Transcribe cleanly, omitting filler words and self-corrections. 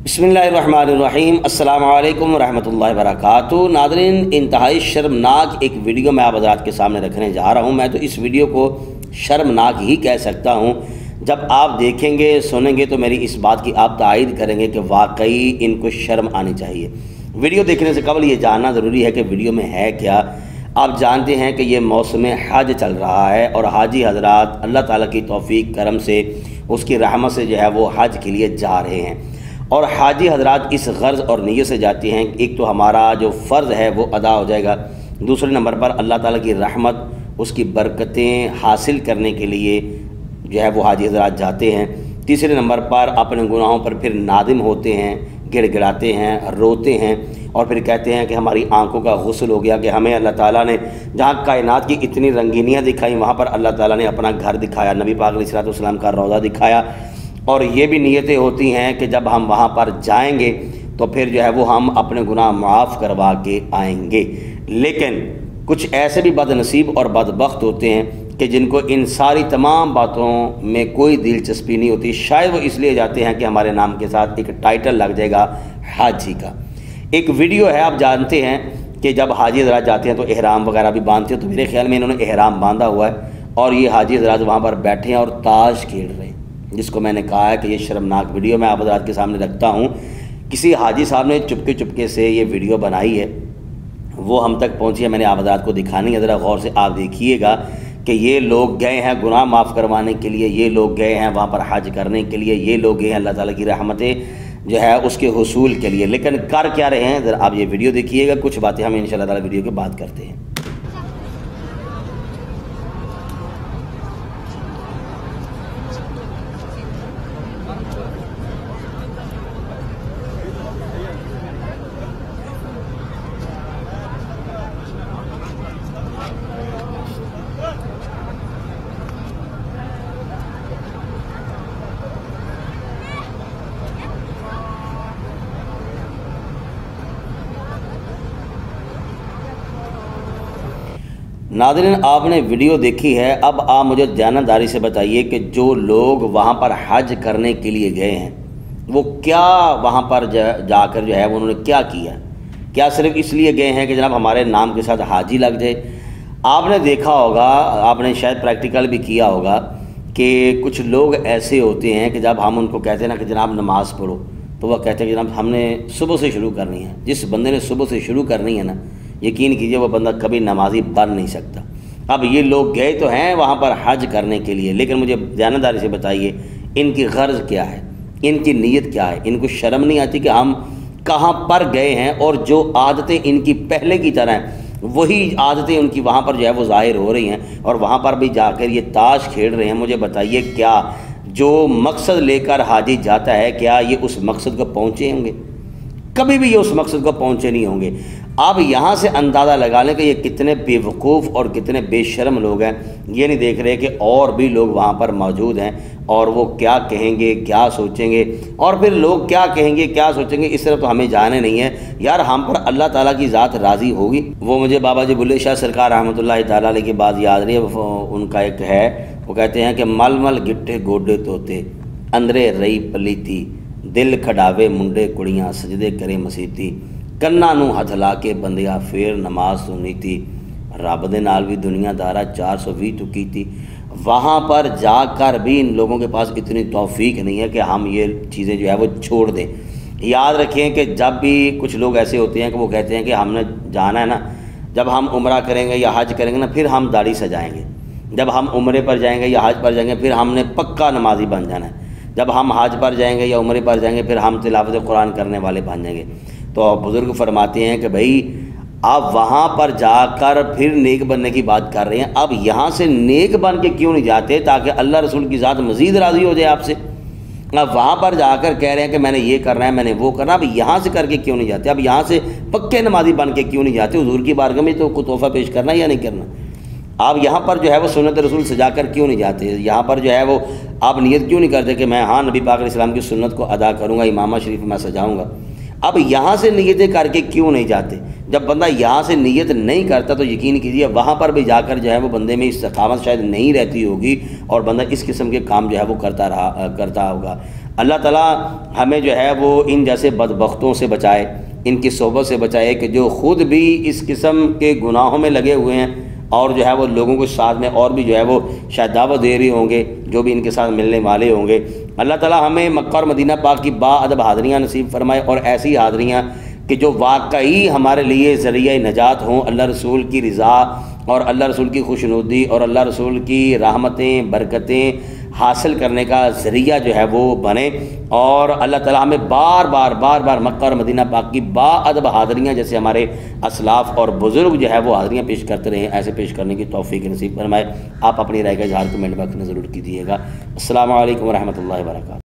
बिस्मिल्लाहिर्रहमानिर्रहीम। अस्सलामु अलैकुम वरहमतुल्लाहि वबरकातुहू। नाज़रीन, इंतहाई शर्मनाक एक वीडियो मैं आप हज़रात के सामने रखने जा रहा हूँ। मैं तो इस वीडियो को शर्मनाक ही कह सकता हूँ। जब आप देखेंगे सुनेंगे तो मेरी इस बात की आप तायीद करेंगे कि वाकई इनको शर्म आनी चाहिए। वीडियो देखने से कबल ये जानना ज़रूरी है कि वीडियो में है क्या। आप जानते हैं कि ये मौसम हज चल रहा है और हाजी हज़रात अल्लाह ताला की तौफीक करम से उसकी रहमत से जो है वो हज के लिए जा रहे हैं। और हाजी हज़रात इस गर्ज़ और नीयत से जाते हैं, एक तो हमारा जो फ़र्ज़ है वो अदा हो जाएगा, दूसरे नंबर पर अल्लाह ताला की रहमत उसकी बरकतें हासिल करने के लिए जो है वो हाजी हज़रात जाते हैं, तीसरे नंबर पर अपने गुनाहों पर फिर नादिम होते हैं, गिड़गिड़ाते हैं, रोते हैं और फिर कहते हैं कि हमारी आंखों का गुस्ल हो गया कि हमें अल्लाह ताला ने जहाँ कायनात की इतनी रंगीनियाँ दिखाई वहाँ पर अल्लाह ताला ने अपना घर दिखाया, नबी पाक अलैहिस्सलाम का रोज़ा दिखाया। और ये भी नीयतें होती हैं कि जब हम वहाँ पर जाएंगे तो फिर जो है वो हम अपने गुनाह माफ़ करवा के आएंगे। लेकिन कुछ ऐसे भी बदनसीब और बदबख्त होते हैं कि जिनको इन सारी तमाम बातों में कोई दिलचस्पी नहीं होती। शायद वो इसलिए जाते हैं कि हमारे नाम के साथ एक टाइटल लग जाएगा हाजी का। एक वीडियो है, आप जानते हैं कि जब हाजी हज़रात जाते हैं तो एहराम वगैरह भी बांधते हैं, तो मेरे ख्याल में इन्होंने एहराम बांधा हुआ है और ये हाजी हज़रात वहाँ पर बैठे हैं और ताश खेल रहे हैं, जिसको मैंने कहा है कि ये शर्मनाक वीडियो मैं आप हज़रात के सामने रखता हूँ। किसी हाजी साहब ने चुपके चुपके से ये वीडियो बनाई है, वो हम तक पहुँची है, मैंने आप हज़रात को दिखानी है। ज़रा गौर से आप देखिएगा कि ये लोग गए हैं गुनाह माफ़ करवाने के लिए, ये लोग गए हैं वहाँ पर हज करने के लिए, ये लोग गए हैं अल्लाह ताला की रहमतें जो है उसके हुसूल के लिए, लेकिन कर क्या रहे हैं ज़रा आप ये वीडियो देखिएगा। कुछ बातें हम इंशाअल्लाह ताला वीडियो के बाद करते हैं। नाज़रीन, आपने वीडियो देखी है, अब आप मुझे जानदारी से बताइए कि जो लोग वहाँ पर हज करने के लिए गए हैं वो क्या वहाँ पर जाकर जो है वो उन्होंने क्या किया। क्या सिर्फ इसलिए गए हैं कि जनाब हमारे नाम के साथ हाजी लग जाए। आपने देखा होगा, आपने शायद प्रैक्टिकल भी किया होगा कि कुछ लोग ऐसे होते हैं कि जब हम उनको कहते हैं ना कि जनाब नमाज़ पढ़ो, तो वह कहते हैं कि जनाब हमने सुबह से शुरू करनी है। जिस बंदे ने सुबह से शुरू करनी है ना, यकीन कीजिए वो बंदा कभी नमाजी बन नहीं सकता। अब ये लोग गए तो हैं वहाँ पर हज करने के लिए, लेकिन मुझे जानदारी से बताइए इनकी गर्ज क्या है, इनकी नीयत क्या है। इनको शर्म नहीं आती कि हम कहाँ पर गए हैं और जो आदतें इनकी पहले की तरह हैं वही आदतें उनकी वहाँ पर जो है वो ज़ाहिर हो रही हैं और वहाँ पर भी जाकर ये ताश खेल रहे हैं। मुझे बताइए क्या जो मकसद लेकर हाजी जाता है क्या ये उस मकसद को पहुँचे होंगे? कभी भी ये उस मकसद को पहुँचे नहीं होंगे। आप यहाँ से अंदाज़ा लगा लें कि ये कितने बेवकूफ़ और कितने बेशर्म लोग हैं। ये नहीं देख रहे कि और भी लोग वहाँ पर मौजूद हैं और वो क्या कहेंगे क्या सोचेंगे और फिर लोग क्या कहेंगे क्या सोचेंगे, इस तरफ तो हमें जाने नहीं है। यार हम पर अल्लाह ताला की ज़ात राज़ी होगी। वो मुझे बाबा जी बुल्ले शाह सरकार रहमतुल्लाह ताला अलैह की बात याद नहीं है। उनका एक है, वो कहते हैं कि मल मल गिट्ठे गोडे तोते अंदरे रही पलीती, दिल खड़ावे मुंडे कुड़ियाँ सजदे करे मसीती, ਕੰਨਾਂ ਨੂੰ ਹੱਥ ਲਾ ਕੇ ਬੰਦਿਆ ਫੇਰ नमाज सुनी थी, रब दे नाल भी दुनियादारा 420 तो की थी। वहाँ पर जाकर भी इन लोगों के पास इतनी तौफीक नहीं है कि हम ये चीज़ें जो है वो छोड़ दें। याद रखें कि जब भी कुछ लोग ऐसे होते हैं कि वो कहते हैं कि हमने जाना है ना, जब हम उम्रा करेंगे या हज करेंगे ना फिर हम दाढ़ी सजाएँगे, जब हम उम्रे पर जाएँगे या हज पर जाएँगे फिर हमने पक्का नमाजी बन जाना है, जब हम हज पर जाएँगे या उम्रे पर जाएँगे फिर हम तिलावत कुरान करने वाले बन जाएंगे। तो बुज़ुर्ग फरमाते हैं कि भाई आप वहाँ पर जाकर फिर नेक बनने की बात कर रहे हैं, अब यहाँ से नेक बन के क्यों नहीं जाते ताकि अल्लाह रसूल की ज़ात मज़ीद राज़ी हो जाए आपसे। अब वहाँ पर जाकर कह रहे हैं कि मैंने ये करना है मैंने वो करना है, अब यहाँ से करके क्यों नहीं जाते? अब यहाँ से पक्के नमाजी बन के क्यों नहीं जाते? हुज़ूर की बारगाह में तो कोई तोहफ़ा पेश करना या नहीं करना? आप यहाँ पर जो है वो सुन्नत रसूल सजा कर क्यों नहीं जाते? यहाँ पर जो है वो आप नीयत क्यों नहीं करते कि मैं हाँ नबी पाक अलैहिस्सलाम की सुन्नत को अदा करूँगा, इमामा शरीफ मैं सजाऊँगा? अब यहाँ से नीयतें करके क्यों नहीं जाते? जब बंदा यहाँ से नीयत नहीं करता तो यकीन कीजिए वहाँ पर भी जाकर जो है वो बंदे में इस्तिकामत शायद नहीं रहती होगी और बंदा इस किस्म के काम जो है वो करता होगा। اللہ تعالیٰ ہمیں جو ہے وہ ان جیسے بدبختوں سے بچائے، ان کی صحبت سے بچائے کہ جو خود بھی اس قسم کے گناہوں میں لگے ہوئے ہیں اور جو ہے وہ لوگوں کو ساتھ میں اور بھی جو ہے وہ شاید دعوت دے رہے ہوں گے جو بھی ان کے ساتھ ملنے والے ہوں گے۔ اللہ تعالیٰ ہمیں مکہ اور مدینہ پاک کی با ادب حاضریاں نصیب فرمائے، اور ایسی حاضریاں کہ جو واقعی ہمارے لیے ذریعہ نجات ہوں، اللہ رسول کی رضا اور اللہ رسول کی خوشنودی اور اللہ رسول کی رحمتیں برکتیں حاصل کرنے کا ذریعہ جو ہے وہ بنے، اور اللہ تعالیٰ ہمیں بار بار مکہ اور مدینہ پاک کی با ادب حاضریاں جیسے ہمارے اسلاف اور بزرگ جو ہے وہ حاضریاں پیش کرتے رہے، ایسے پیش کرنے کی توفیق نصیب فرمائے۔ آپ اپنی رائے کا اظہار کمنٹ باکس میں ضرور کیجیے گا۔ السلام علیکم ورحمۃ اللہ وبرکاتہ۔